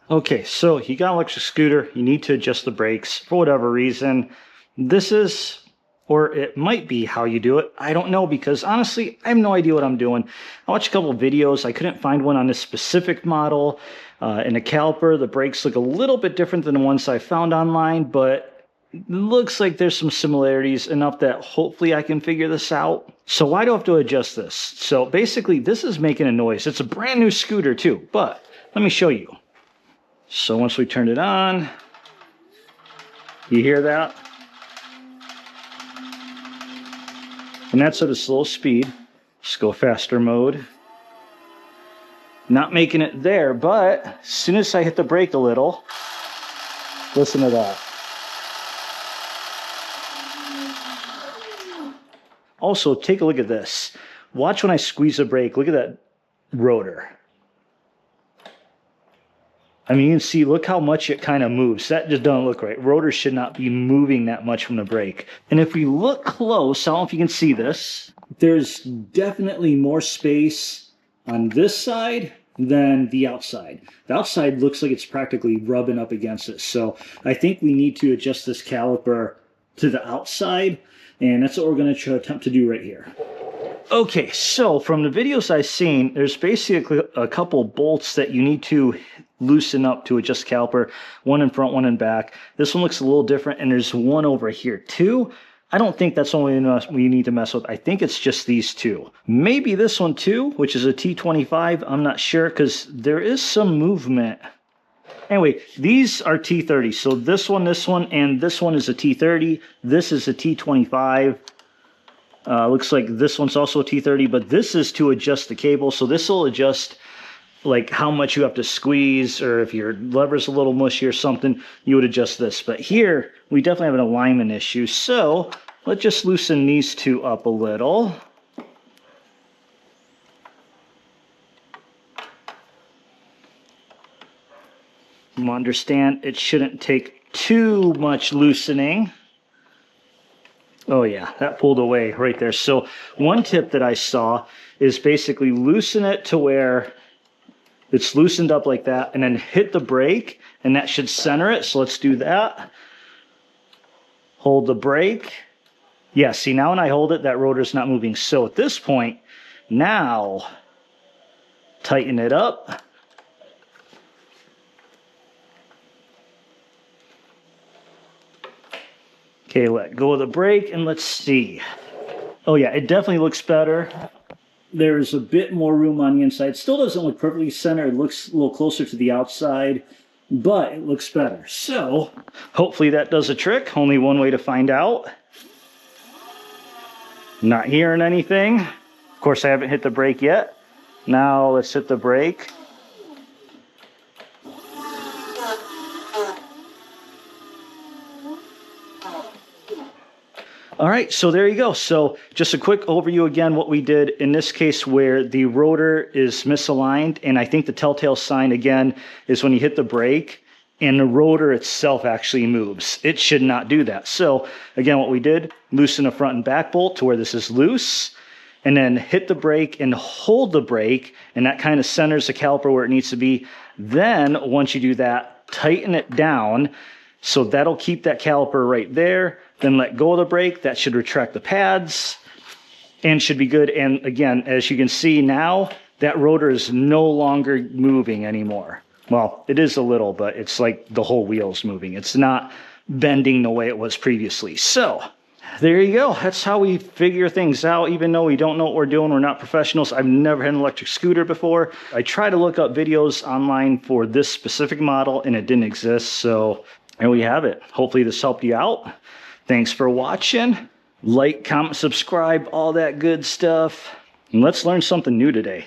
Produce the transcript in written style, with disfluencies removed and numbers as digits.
Okay, so you got an electric scooter, you need to adjust the brakes for whatever reason. This is, or it might be how you do it. I don't know, because honestly, I have no idea what I'm doing. I watched a couple of videos. I couldn't find one on this specific model. In a Caliper, the brakes look a little bit different than the ones I found online, but it looks like there's some similarities enough that hopefully I can figure this out. So why do I have to adjust this? So basically, this is making a noise. It's a brand new scooter too, but let me show you. So once we turn it on, you hear that? And that's at a slow speed. Let's go faster mode. Not making it there, but as soon as I hit the brake a little, listen to that. Also, take a look at this. Watch when I squeeze the brake. Look at that rotor. I mean, you can see, look how much it kind of moves. That just doesn't look right. Rotors should not be moving that much from the brake. And if we look close, I don't know if you can see this, there's definitely more space on this side than the outside. The outside looks like it's practically rubbing up against it. So I think we need to adjust this caliper to the outside, and that's what we're going to attempt to do right here. Okay, so from the videos I've seen, there's basically a couple bolts that you need to loosen up to adjust caliper. One in front, one in back. This one looks a little different, and there's one over here too. I don't think that's only we need to mess with. I think it's just these two. Maybe this one too, which is a T25. I'm not sure, because there is some movement. Anyway, these are T30. So this one, and this one is a T30. This is a T25. Looks like this one's also a T30, but this is to adjust the cable. So this will adjust like how much you have to squeeze, or if your lever's a little mushy or something, you would adjust this. But here, we definitely have an alignment issue. So let's just loosen these two up a little. You understand it shouldn't take too much loosening. Oh yeah, that pulled away right there. So one tip that I saw is basically loosen it to where it's loosened up like that, and then hit the brake, and that should center it. So let's do that. Hold the brake. Yeah, see, now when I hold it, that rotor's not moving. So at this point, now tighten it up. Okay, let go of the brake, and let's see. Oh yeah, it definitely looks better. There's a bit more room on the inside. It still doesn't look perfectly centered. It looks a little closer to the outside, but it looks better. So hopefully that does a trick. Only one way to find out. Not hearing anything. Of course, I haven't hit the brake yet. Now let's hit the brake. All right, so there you go. So just a quick overview again, what we did in this case where the rotor is misaligned, and I think the telltale sign again is when you hit the brake and the rotor itself actually moves. It should not do that. So again, what we did, loosen the front and back bolt to where this is loose, and then hit the brake and hold the brake, and that kind of centers the caliper where it needs to be. Then once you do that, tighten it down. So that'll keep that caliper right there. Then let go of the brake. That should retract the pads and should be good. And again, as you can see now, that rotor is no longer moving anymore. Well, it is a little, but it's like the whole wheel's moving. It's not bending the way it was previously. So there you go. That's how we figure things out. Even though we don't know what we're doing, we're not professionals. I've never had an electric scooter before. I tried to look up videos online for this specific model, and it didn't exist. So there we have it. Hopefully this helped you out. Thanks for watching. Like, comment, subscribe, all that good stuff. And let's learn something new today.